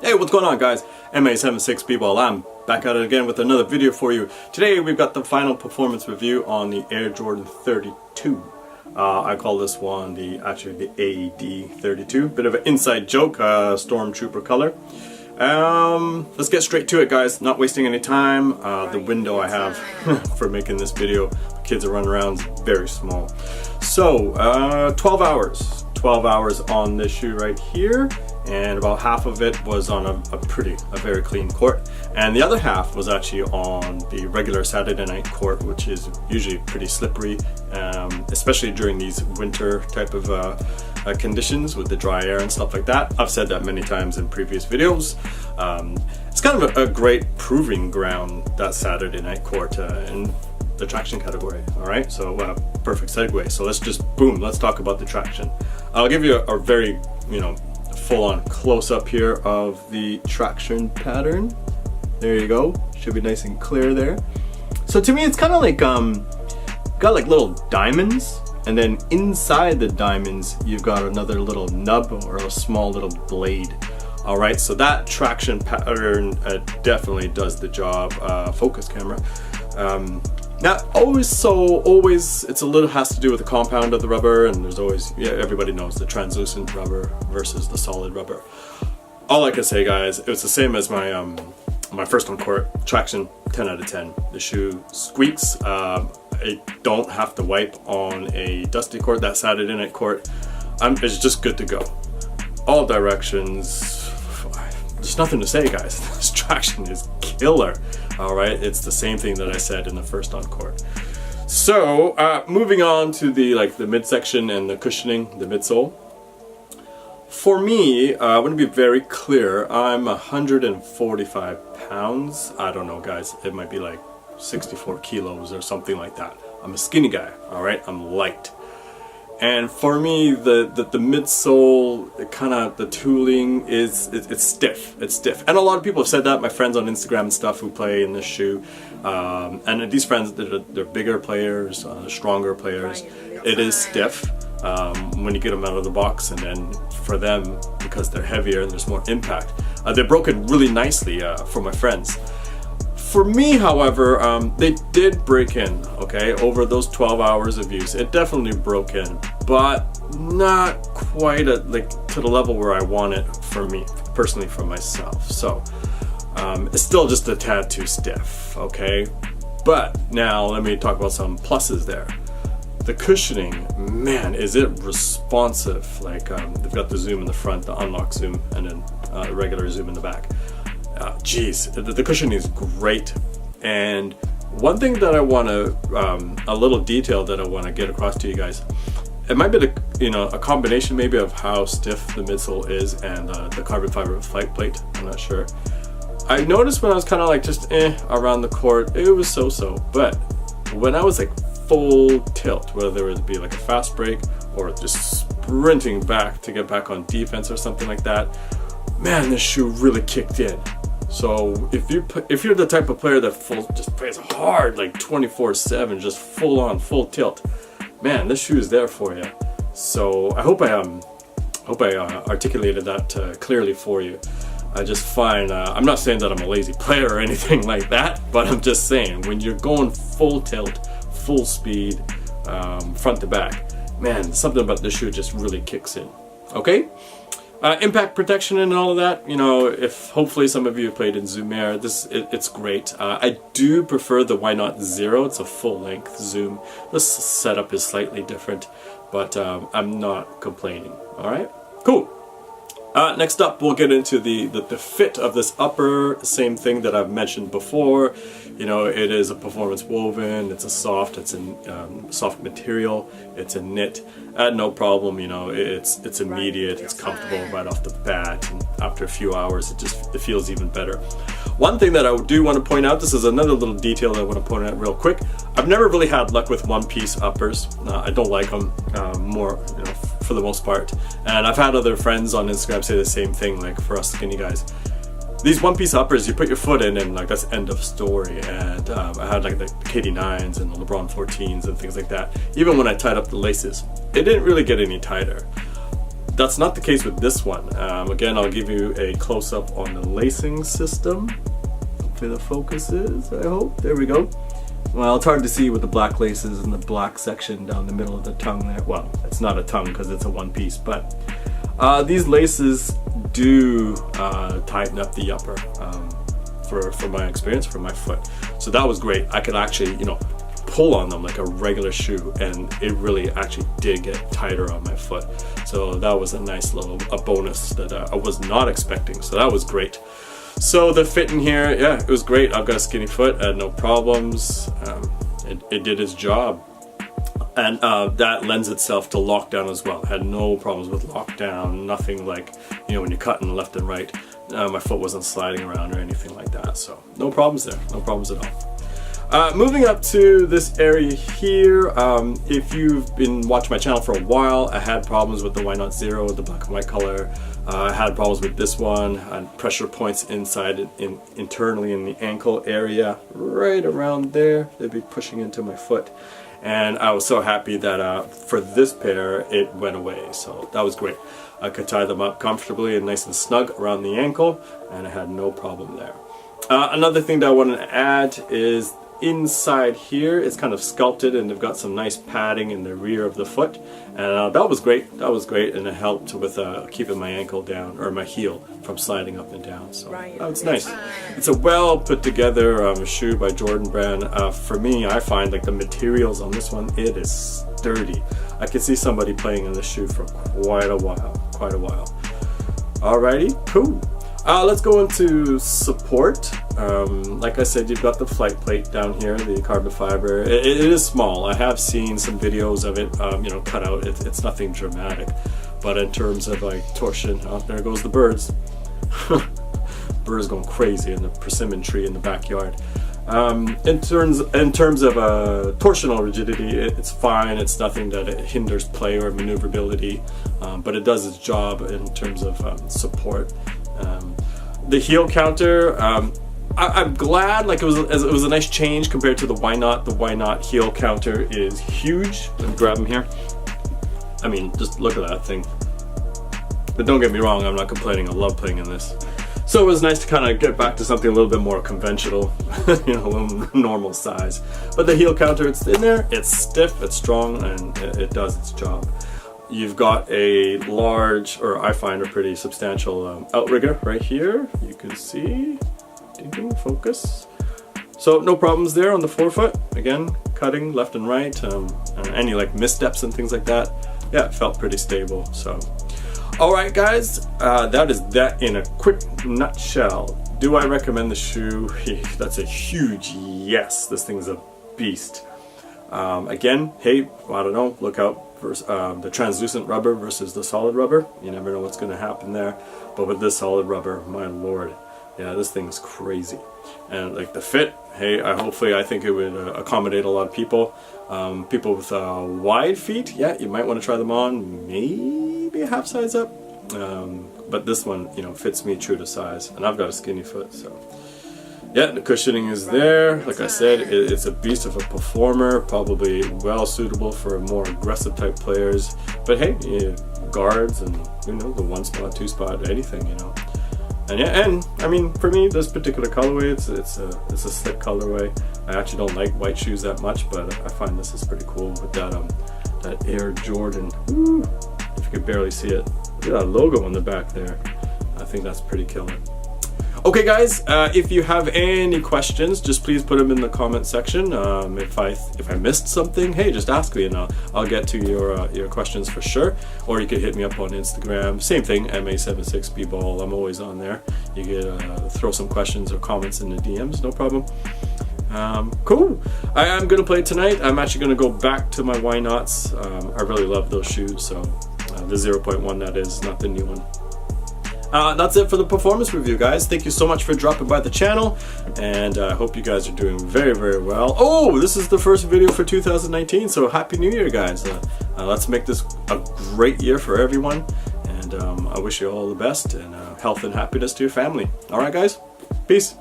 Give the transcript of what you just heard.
Hey, what's going on, guys? MA76 B-Ball. I'm back at it again with another video for you. Today we've got the final performance review on the Air Jordan 32. I call this one the AD 32. Bit of an inside joke, Stormtrooper color. Let's get straight to it, guys. Not wasting any time. The window I have for making this video, kids are running around, is very small. So 12 hours. 12 hours on this shoe right here, and about half of it was on a very clean court, and the other half was actually on the regular Saturday night court, which is usually pretty slippery, especially during these winter type of conditions with the dry air and stuff like that. I've said that many times in previous videos. It's kind of a great proving ground, that Saturday night court, in the traction category. Alright, so perfect segue. So let's talk about the traction. I'll give you a very, full-on close-up here of the traction pattern. There you go. Should be nice and clear there. So to me, it's kind of like got like little diamonds, and then inside the diamonds you've got another little nub or a small little blade. All right, so that traction pattern definitely does the job. Focus camera. Not always, it's a little has to do with the compound of the rubber, and there's always, everybody knows the translucent rubber versus the solid rubber. All I can say, guys, it was the same as my my first on court traction. 10 out of 10. The shoe squeaks. I don't have to wipe on a dusty court. That Saturday night court, it's just good to go. All directions. There's nothing to say, guys. This traction is killer. All right, it's the same thing that I said in the first on court. So moving on to the midsection and the cushioning, the midsole. For me, I want to be very clear. I'm 145 pounds. I don't know, guys. It might be like 64 kilos or something like that. I'm a skinny guy. All right, I'm light. And for me, the midsole, the tooling it's stiff. It's stiff, and a lot of people have said that. My friends on Instagram and stuff who play in this shoe, and these friends, they're bigger players, stronger players. It is stiff when you get them out of the box, and then for them, because they're heavier and there's more impact, they're broken really nicely for my friends. For me, however, they did break in, okay, over those 12 hours of use. It definitely broke in, but not quite to the level where I want it for me, personally, for myself. So, it's still just a tad too stiff, okay? But now let me talk about some pluses there. The cushioning, man, is it responsive. They've got the zoom in the front, the unlock zoom, and then regular zoom in the back. Geez, the cushioning is great. And one thing that I want to, a little detail that I want to get across to you guys, it might be a combination maybe of how stiff the midsole is and the carbon fiber flight plate. I'm not sure. I noticed when I was kind of just around the court, it was so-so. But when I was full tilt, whether it be a fast break or just sprinting back to get back on defense or something like that, man, this shoe really kicked in. So if you're the type of player that just plays hard 24/7, just full on, full tilt, man, this shoe is there for you. So I hope I articulated that clearly for you. I just find I'm not saying that I'm a lazy player or anything like that, but I'm just saying when you're going full tilt, full speed, front to back, man, something about this shoe just really kicks in. Okay. Impact protection and all of that, if hopefully some of you have played in Zoom Air, it's great. I do prefer the Why Not Zero. It's a full length zoom. This setup is slightly different, but I'm not complaining. All right, cool. Next up, we'll get into the fit of this upper. Same thing that I've mentioned before. It is a performance woven. It's a soft material. It's a knit. No problem. It's immediate. It's comfortable right off the bat. And after a few hours, it feels even better. One thing that I do want to point out. This is another little detail that I want to point out real quick. I've never really had luck with one-piece uppers. I don't like them more. For the most part, and I've had other friends on Instagram say the same thing. For us skinny guys, these one-piece uppers, you put your foot in and that's end of story. And I had the KD9s and the LeBron 14s and things like that. Even when I tied up the laces, it didn't really get any tighter. That's not the case with this one. Again, I'll give you a close-up on the lacing system. Hopefully the focus is, I hope. There we go. Well, it's hard to see with the black laces and the black section down the middle of the tongue there. Well, it's not a tongue because it's a one piece, but these laces do tighten up the upper for my experience, for my foot. So that was great. I could actually, you know, pull on them like a regular shoe, and it really actually did get tighter on my foot. So that was a nice little bonus that I was not expecting. So that was great. So the fit in here, yeah, it was great. I've got a skinny foot, I had no problems. It did its job. And that lends itself to lockdown as well. I had no problems with lockdown, nothing like, you know, when you're cutting left and right, my foot wasn't sliding around or anything like that. So no problems there, no problems at all. Moving up to this area here, if you've been watching my channel for a while, I had problems with the Why Not Zero, the black and white color. I had problems with this one, pressure points inside, internally in the ankle area, right around there. They'd be pushing into my foot. And I was so happy that for this pair, it went away. So that was great. I could tie them up comfortably and nice and snug around the ankle, and I had no problem there. Another thing that I wanted to add is inside here, it's kind of sculpted, and they've got some nice padding in the rear of the foot, and that was great. That was great, and it helped with keeping my ankle down, or my heel from sliding up and down. So that's nice. It's a well put together shoe by Jordan brand. For me, I find like the materials on this one, it is sturdy. I could see somebody playing in this shoe for quite a while. Alrighty, cool. Let's go into support. Like I said, you've got the flight plate down here, the carbon fiber. It is small. I have seen some videos of it, you know, cut out. It's nothing dramatic. But in terms of like torsion, oh, there goes the birds. Birds going crazy in the persimmon tree in the backyard. In terms of torsional rigidity, it's fine. It's nothing that it hinders play or maneuverability, but it does its job in terms of support. The heel counter, I'm glad. Like it was a nice change compared to the Why Not. The Why Not heel counter is huge. Let me grab them here. I mean, just look at that thing. But don't get me wrong, I'm not complaining. I love playing in this. So it was nice to kind of get back to something a little bit more conventional, you know, a little normal size. But the heel counter, it's in there, it's stiff, it's strong, and it does its job. You've got a large, or I find a pretty substantial outrigger right here. You can see, focus. So no problems there on the forefoot. Again, cutting left and right, any like missteps and things like that. Yeah, it felt pretty stable. So. Alright guys, that is that in a quick nutshell. Do I recommend the shoe? That's a huge yes. This thing's a beast. Again, hey, I don't know, look out for the translucent rubber versus the solid rubber. You never know what's going to happen there. But with this solid rubber, my lord, yeah, this thing's crazy. And like the fit, hey, I think it would accommodate a lot of people. People with wide feet, yeah, you might want to try them on, maybe a half size up. But this one, you know, fits me true to size, and I've got a skinny foot, so. Yeah, the cushioning is there. Like I said, it's a beast of a performer, probably well suitable for more aggressive type players. But hey, yeah, guards and, you know, the one spot, two spot, anything, you know. And yeah, and I mean, for me, this particular colorway, it's a slick colorway. I actually don't like white shoes that much, but I find this is pretty cool with that Air Jordan. Woo, if you could barely see it, look at that logo on the back there. I think that's pretty killer. Okay guys, if you have any questions, just please put them in the comment section. If I missed something, hey, just ask me and I'll get to your questions for sure. Or you could hit me up on Instagram. Same thing, MA76bball. I'm always on there. You could throw some questions or comments in the DMs, no problem. Cool. I am gonna play tonight. I'm actually gonna go back to my Why Nots. I really love those shoes. So the 0.1, that is, not the new one. That's it for the performance review, guys. Thank you so much for dropping by the channel, and I hope you guys are doing very, very well. Oh, this is the first video for 2019, so Happy New Year, guys. Let's make this a great year for everyone, and I wish you all the best, and health and happiness to your family. All right, guys? Peace.